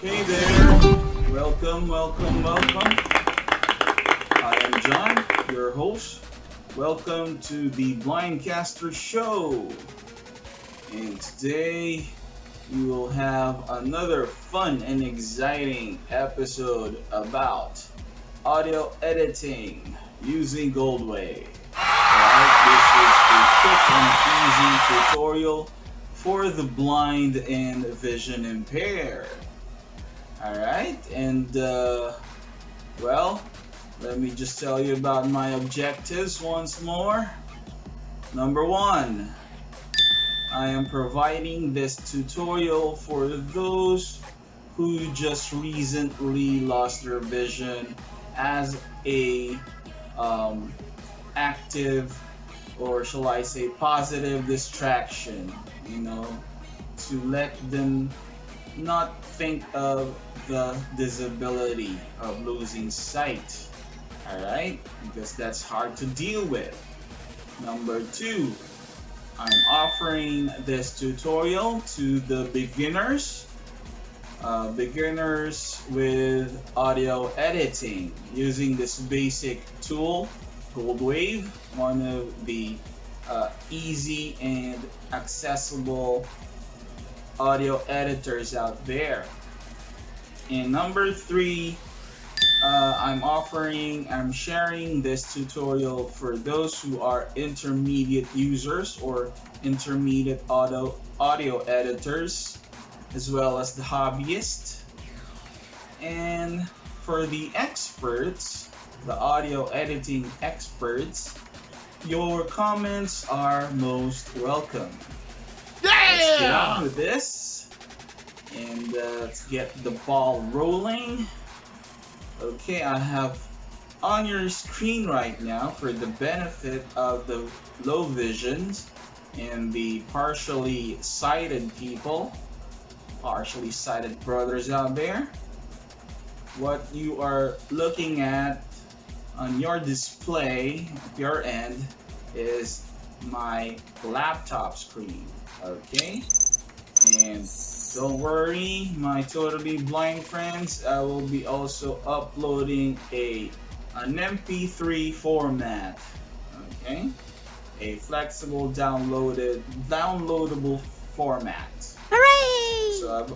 Hey there, welcome. I am John, your host. Welcome to the Blindcaster Show. And today we will have another fun and exciting episode about audio editing using GOLDWAVE. Alright, this is a quick and easy tutorial for the blind and vision impaired. Alright, and well, let me just tell you about my objectives once more. Number one, I am providing this tutorial for those who just recently lost their vision as a active, or shall I say positive distraction, to let them not think of the disability of losing sight. Alright, because that's hard to deal with. Number two, I'm offering this tutorial to the beginners with audio editing using this basic tool, GOLDWAVE, one of the easy and accessible audio editors out there. And number three, I'm sharing this tutorial for those who are intermediate users or intermediate audio editors, as well as the hobbyists. And for the experts, the audio editing experts, your comments are most welcome. Let's get on with this and let's get the ball rolling. Okay, I have on your screen right now, for the benefit of the low visions and the partially sighted people, partially sighted brothers out there, what you are looking at on your display at your end is my laptop screen. Okay, and don't worry, my totally blind friends, I will be also uploading an MP3 format. Okay, a flexible downloadable format. Hooray! So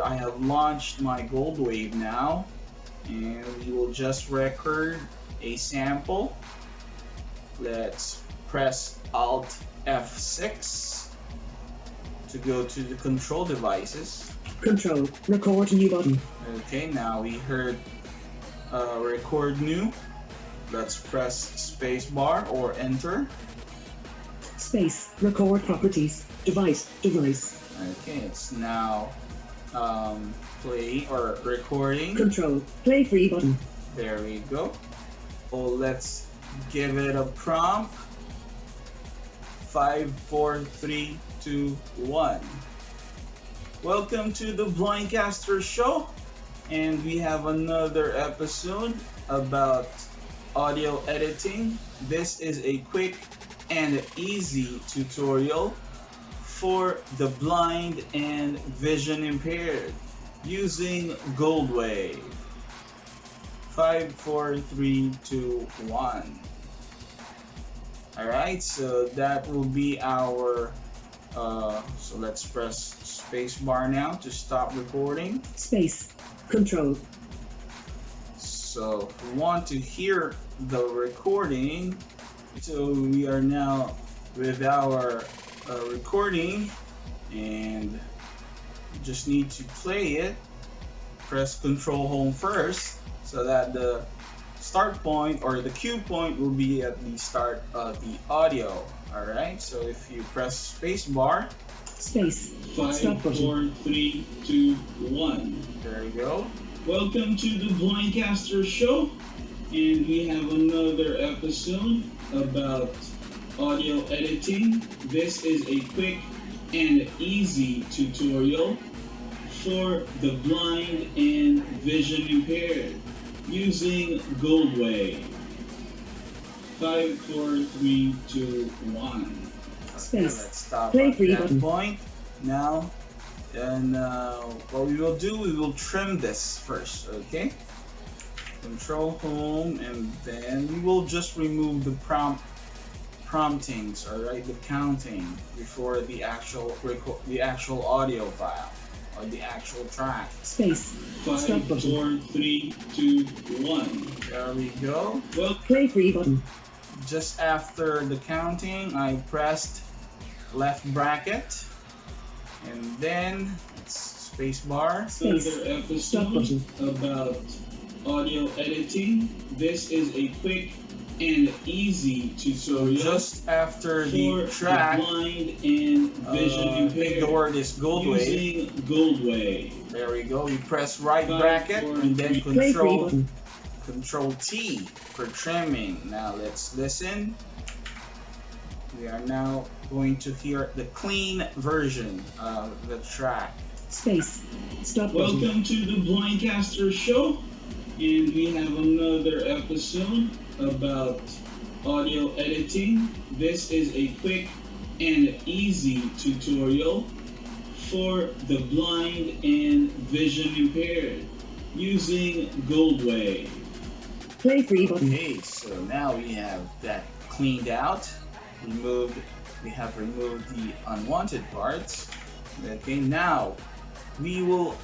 I have launched my GOLDWAVE now, and we will just record a sample. Let's press Alt F6 to go to the control devices. Control, record new button. Okay, now we heard record new. Let's press spacebar or enter. Space, record properties, device. Okay, it's now play or recording. Control, play free button. There we go. Oh, let's give it a prompt. 5, 4, 3, 2, 1. Welcome to the Blindcaster Show, and we have another episode about audio editing. This is a quick and easy tutorial for the blind and vision impaired using GOLDWAVE. 5, 4, 3, 2, 1. Alright, so that will be our so let's press spacebar now to stop recording. Space, control. So if we want to hear the recording, so we are now with our recording, and you just need to play it. Press Control Home first, so that the start point or the cue point will be at the start of the audio. Alright, so if you press spacebar, Space, 5, stop 4, button. 3, 2, 1. There you go. Welcome to the Blindcaster Show, and we have another episode about audio editing. This is a quick and easy tutorial for the blind and vision impaired using GOLDWAVE. 5, 4, 3, 2, 1. Space. Let's stop Play at free that button. point. Now, And what we will do, we will trim this first, okay? Control home, and then we will just remove the promptings, all right, the counting before the actual audio file or the actual track. Space. 5, Stop 4, button. 3, 2, 1. There we go. Well, Play free button. Just after the counting, I pressed left bracket, and then space bar. Space. another Stop episode button. about audio editing. This is a quick and easy So tutorial just after for the track, the blind and vision I think impaired the word is GOLDWAVE. using GOLDWAVE. There we go. We press right 5, bracket 4, and then 3. Play free button. Control T for trimming. Now let's listen. We are now going to hear the clean version of the track. Space. Stop button. Welcome to the Blindcaster Show, and we have another episode about audio editing. This is a quick and easy tutorial for the blind and vision impaired using GOLDWAVE. Play free button. Okay, so now we have that cleaned out. We have removed the unwanted parts. Okay, now we will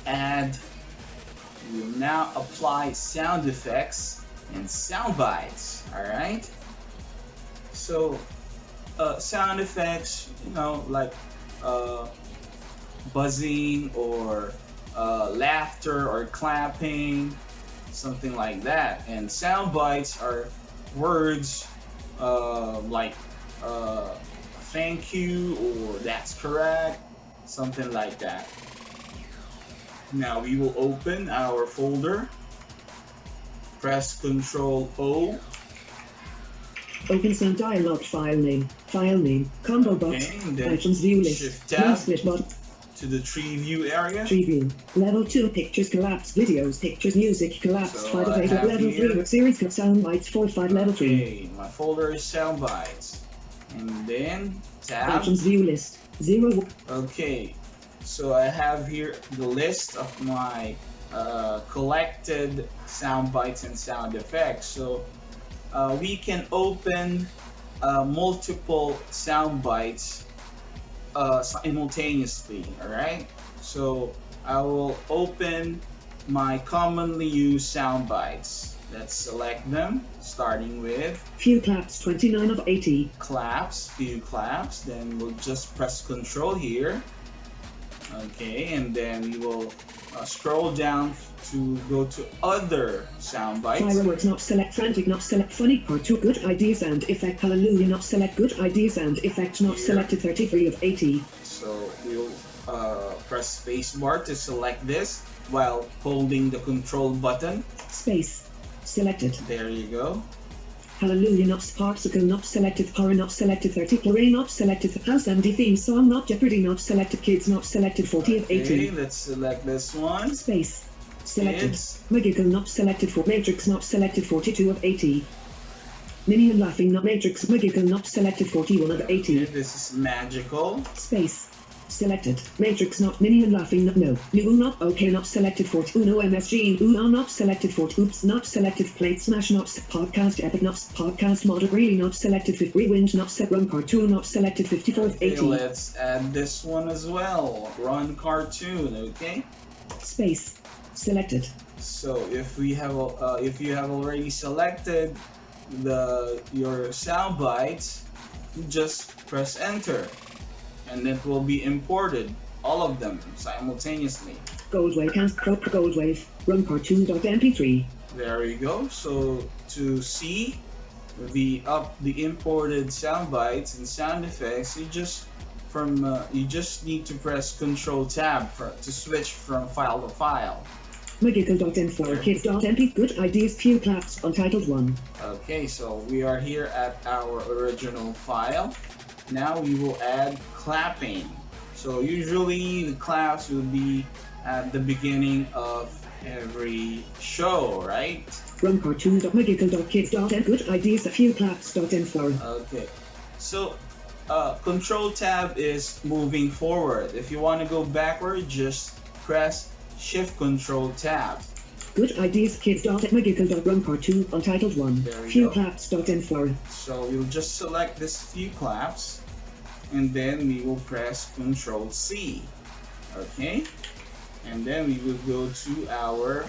now apply sound effects and sound bites. All right. So sound effects, like buzzing or laughter or clapping, something like that. And sound bites are words like thank you or that's correct, something like that. Now we will open our folder, press Ctrl O. Open sound dialog file name. File name. Combo box. Okay, and then Items view list. Shift Tab Link split button. to the tree view area. Tree view. Level 2 pictures collapse. Videos pictures music collapse. So 5 of I 8 have level here- 3 series cut sound bites 4 5 level 3. Okay, my folder is sound bites. And then tab. Items view list. 0. Okay, so I have here the list of my collected sound bites and sound effects. So we can open multiple sound bites simultaneously. All right, so I will open my commonly used sound bites. Let's select them, starting with Few claps 29 of 80. claps, few claps. Then we'll just press Control here. Okay, and then we will scroll down to go to other sound bites. Fireworks not select frantic not select funny part 2 good idea sound effect hallelujah not select good idea sound effect not Here. selected 33 of 80. So we'll press spacebar to select this while holding the control button. Space. Selected. There you go. Hallelujah not Sparksicle not selected horror not selected 30 Play not selected House MD theme song not Jeopardy not selected kids not selected 40 of 80. Okay, let's select this one. Space. Selected. Kids. Magical not selected for Matrix not selected 42 of 80. Minion laughing not Matrix Magical not selected 41 of 80. This is magical. Space. Selected. Matrix not Minion laughing not no. New not okay not selected 40. Uno MSG Uno not selected 40. Oops not selected. Plate smash not podcast epic not podcast mod really not selected 50. Rewind not set run cartoon not selected 54 of 80. Okay, let's add this one as well. Run cartoon. Okay. Space. Selected. So if you have already selected your sound bites, you just press enter, and it will be imported, all of them simultaneously. GOLDWAVE cast crop GOLDWAVE run cartoon.mp3. There you go. So to see the imported sound bites and sound effects, you just need to press Control Tab to switch from file to file. Magical.m4 kids.mp good ideas few claps untitled 1. Okay, so we are here at our original file. Now we will add clapping. So usually the claps will be at the beginning of every show, right? Run cartoon.magical.kids.m good ideas a few claps.m4. Okay, so Control tab is moving forward. If you want to go backward, just press Shift Control tab. Good ideas kids.magical.run part 2 untitled 1 There we few go. claps.n4 So we'll just select this few claps, and then we will press Control C. Okay, and then we will go to our.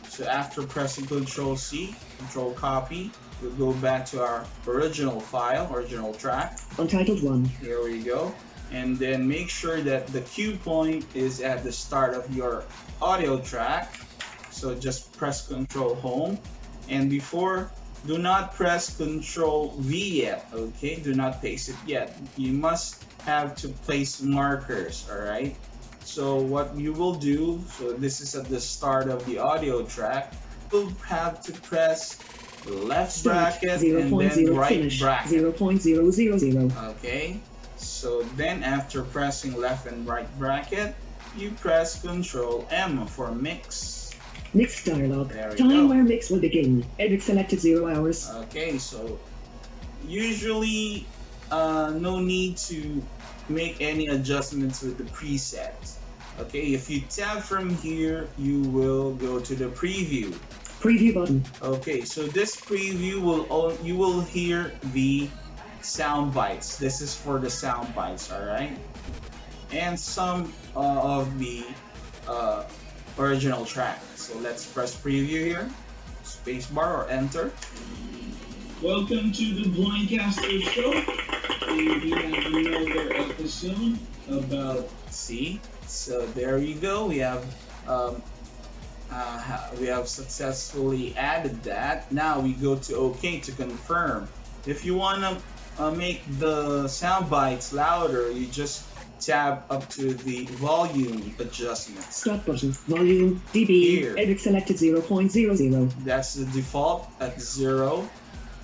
So after pressing Control C, Control Copy, we'll go back to our original file, original track. untitled 1 Here we go. And then make sure that the cue point is at the start of your audio track. So just press Control Home. And before, do not press Control V yet, okay? Do not paste it yet. You must have to place markers, alright? So what you will do, so this is at the start of the audio track, you'll have to press the left start bracket 0. and then 0 right finish bracket. 0.000 Okay, so then after pressing left and right bracket, you press Control M for mix. mix dialog There we time go. where mix will begin edit selected 0 hours Okay, so usually no need to make any adjustments with the presets. Okay, if you tab from here, you will go to the preview. preview button Okay, so this preview you will hear the sound bites. This is for the sound bites, all right, and some of the original track. So let's press preview here, spacebar or enter. Welcome to the Blindcaster Show. And we have another episode about. See, so there you go. We have successfully added that. Now we go to OK to confirm. If you want to make the sound bites louder, you just tab up to the volume adjustments. stop button volume dB Here. edit selected 0.00 That's the default at 0.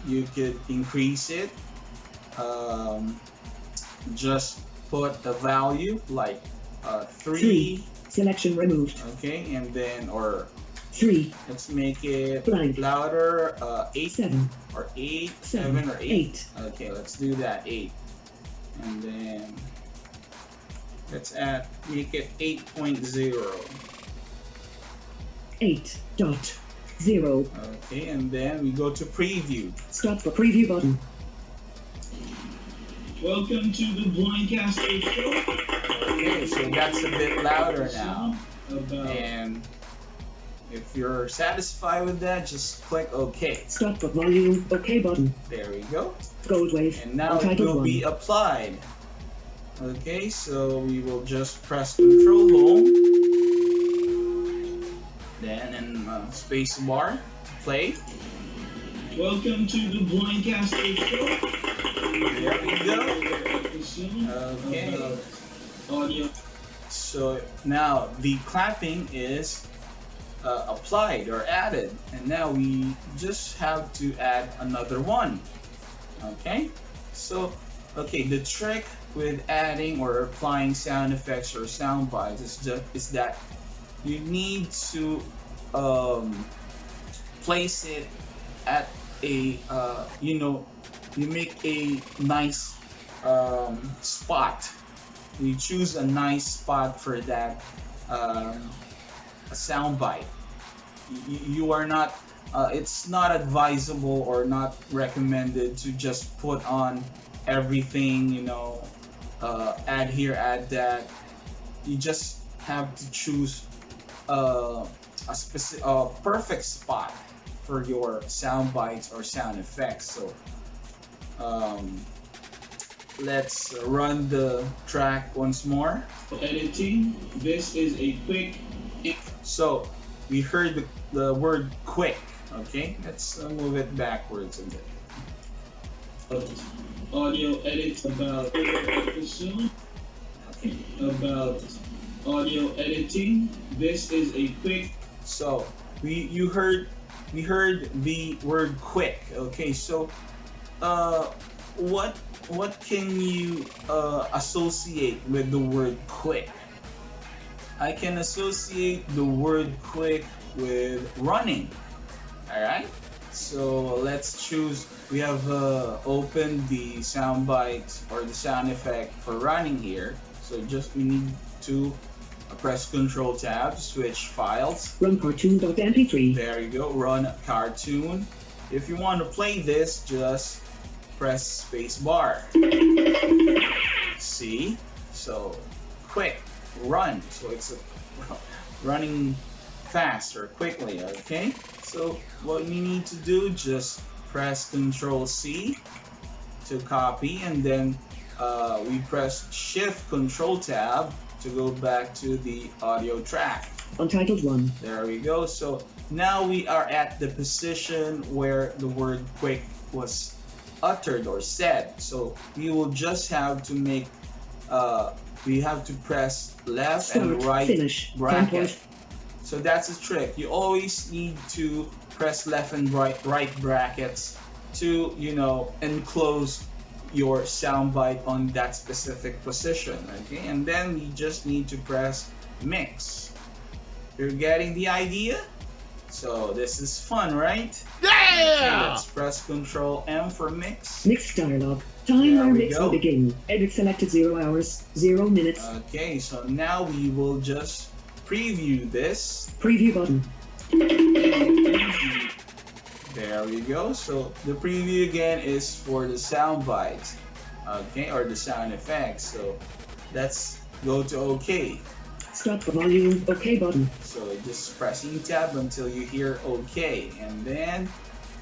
You could increase it. Just put a value like 3. selection removed Okay, and then or 3 let's make it Blank. louder. 8 7 or 8, 7 7 or 8. 8 Okay, let's do that 8, and then let's make it 8.0. 8.0 Okay, and then we go to preview. stop the preview button Welcome to the Blindcaster Show. Okay, so that's a bit louder now. About. And if you're satisfied with that, just click OK. stop the volume OK button There we go. GOLDWAVE And now it untitled will 1 be applied. Okay, so we will just press Control Home, then in space bar, play. Welcome to the Blindcaster Show. There we go. Episode Okay. about audio. So now the clapping is applied or added, and now we just have to add another one. Okay, so the trick with adding or applying sound effects or sound bites is that you need to place it at a you make a nice spot. You choose a nice spot for that sound bite. You are not it's not advisable or not recommended to just put on everything, add here, add that. You just have to choose a perfect spot for your sound bites or sound effects. So let's run the track once more. Editing. This is a quick. So we heard the word quick. Okay, let's move it backwards a bit. Audio edits about episode about audio editing. This is a quick. So we heard the word quick. Okay, so what can you associate with the word quick? I can associate the word quick with running. All right. So let's choose. We have opened the soundbite or the sound effect for running here. So just we need to press Control Tab to switch files. Run cartoon.mp3. There you go. Run cartoon. If you want to play this, just press space bar. See? So quick run. So it's running fast or quickly. Okay. So what we need to do, just press Control C to copy, and then we press Shift Control Tab to go back to the audio track. Untitled 1. There we go. So now we are at the position where the word quick was uttered or said. So we will just have to make we have to press left Start, and right finish, bracket. template. So that's a trick. You always need to press left and right brackets to, you know, enclose your soundbite on that specific position. Okay, and then we just need to press mix. You're getting the idea? So this is fun, right? Yeah! Okay, let's press Control M for mix. Mix dialog. Time There where we mix go. will begin. Edit selected 0 hours, 0 minutes. Okay, so now we will just preview this. Preview button. There we go. So the preview again is for the sound bite, okay, or the sound effects. So let's go to OK. Stop the volume. OK button. So just pressing tab until you hear OK, and then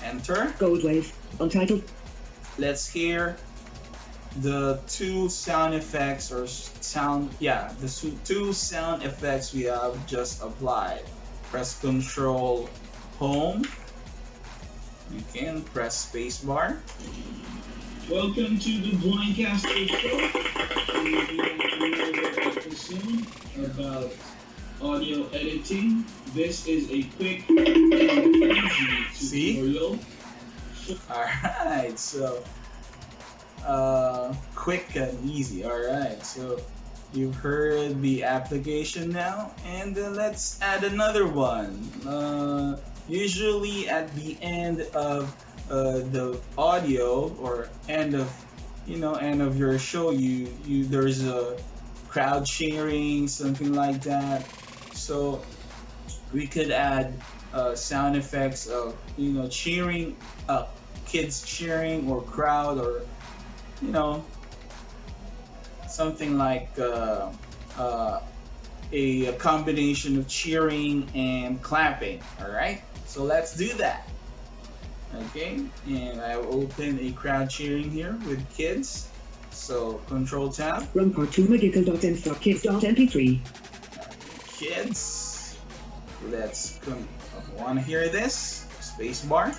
enter. GOLDWAVE. Untitled. Let's hear the two sound effects or sound, yeah, the two sound effects we have just applied. Press Control Home. You can press spacebar. Welcome to the Blindcaster Show. We'll be on another episode about audio editing. This is a quick and easy See? tutorial. Alright, so quick and easy. Alright, so you've heard the application now, and let's add another one. Usually at the end of the audio or end of your show, there's a crowd cheering, something like that. So we could add sound effects of cheering, kids cheering, or crowd, or something like a combination of cheering and clapping. All right, so let's do that. Okay, and I will open a crowd cheering here with kids. So Control Tab. Run cartoon.kids.mp3. Kids. Let's want to hear this? Space bar.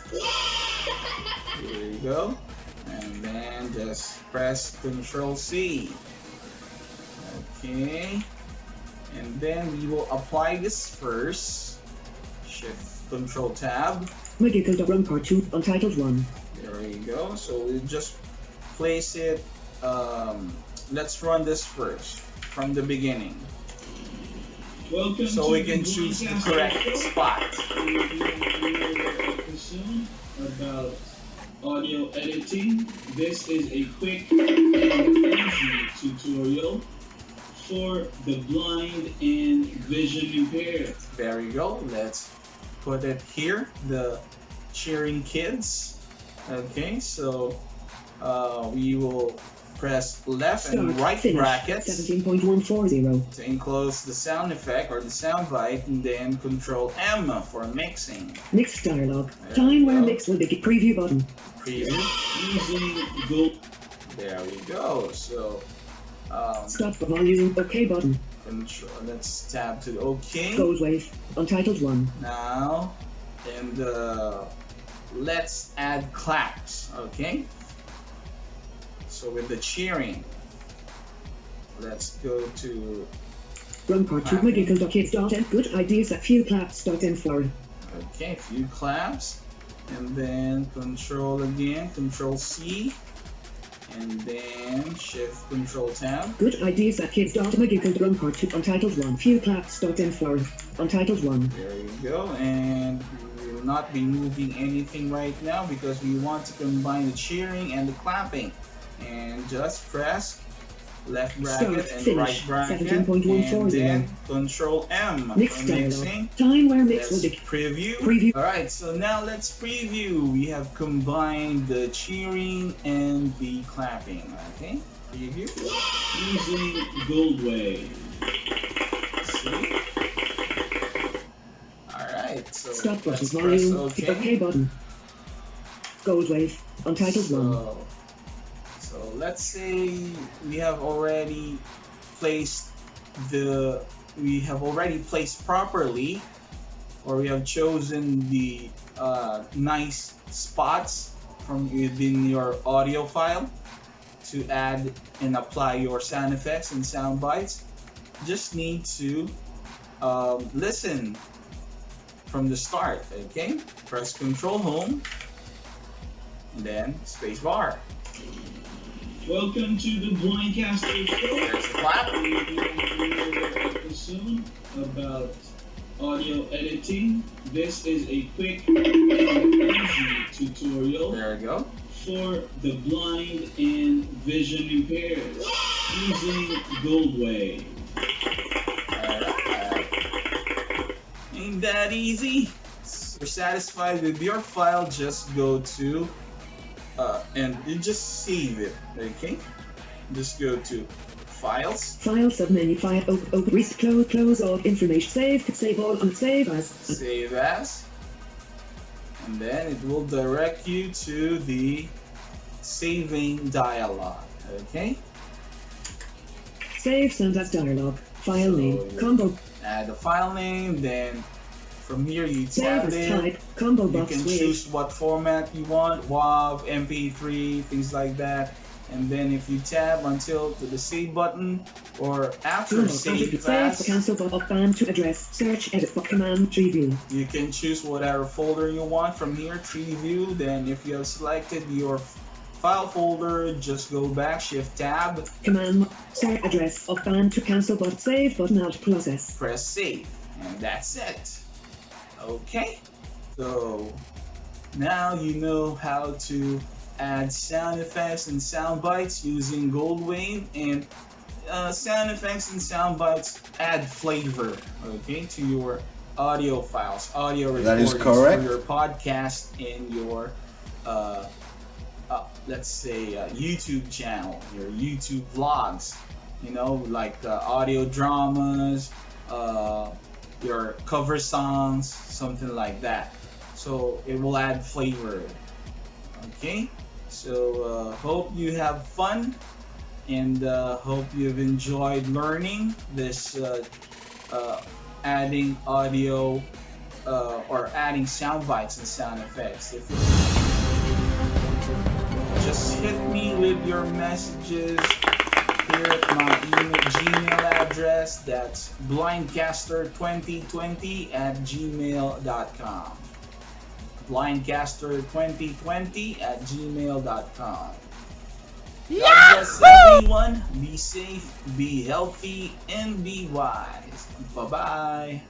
Here you go. And then just press Control C. Okay. And then we will apply this first. Shift Control Tab. Run cartoon. Untitled 1. There we go. So we just place it. Let's run this first from the beginning, Welcome so to we can the choose the Blindcaster correct Show. spot. We'll be on another episode about audio editing. This is a quick and easy tutorial for the blind and vision impaired. There we go. Let's put it here. The cheering kids. Okay, so we will press left and Start. right Finish. brackets 17.140. to enclose the sound effect or the sound bite, and then Control M for mixing. Mix dialog. There Time we where go. mix will begin. Preview button. Preview. Using Go. There we go. So Stop the volume. OK button. let's tab to OK. GOLDWAVE. Untitled 1. Now, and let's add claps. Okay. So with the cheering, let's go to Run cartoon.kids.m. Good ideas. A few claps.m4. okay, a few claps, and then Control again, Control C, and then Shift Control Tab. Good ideas at kids.m. Run cartoon. Untitled 1. Few claps.m4. Untitled 1. There you go, and will not be moving anything right now because we want to combine the cheering and the clapping. And just press left bracket and right bracket, and then Control M for mixing. Time where mix will Let's be preview. Alright, so now let's preview. We have combined the cheering and the clapping. Okay, preview. Using GOLDWAVE. See? Alright, so Stop button let's press volume. OK. OK button. GOLDWAVE. Untitled 1. So let's say we have already placed properly, or we have chosen the nice spots from within your audio file to add and apply your sound effects and sound bites. Just need to listen from the start. Okay, press Control Home, and then space bar. Welcome to the Blindcaster Show. There's the clap. We'll be having another episode about audio editing. This is a quick and easy tutorial There we go. for the blind and vision impaired using GOLDWAVE. Ain't that easy? If you're satisfied with your file, just go to and you just save it. Okay, just go to Files, File submenu. File open. Close all information. Save all and save as. Save As, and then it will direct you to the saving dialog. Okay, Save sound as dialog. File So name. you- Combo. add the file name, then from here you Save tab as it. type. Combo You box can with. choose what format you want, WAV, MP3, things like that. And then if you tab until to the save button, or after save Save as, cancel for up band to address. Search edit for command tree view. you can choose whatever folder you want from here, tree view. Then if you have selected your file folder, just go back, shift tab, Command search address of band to cancel but save button out process. press save, and that's it. Okay, so now you know how to add sound effects and sound bites using GOLDWAVE, and sound effects and sound bites add flavor, okay, to your audio files, audio That is recordings correct. for your podcast and your let's say YouTube channel, your YouTube vlogs, you know, like audio dramas, your cover songs, something like that. So it will add flavor. Okay, so hope you have fun, and hope you've enjoyed learning this adding audio or adding sound bites and sound effects. If just hit me with your messages here at my Gmail address. That's blindcaster2020@gmail.com. blindcaster2020@gmail.com. God bless everyone. Be safe, be healthy, and be wise. Bye-bye.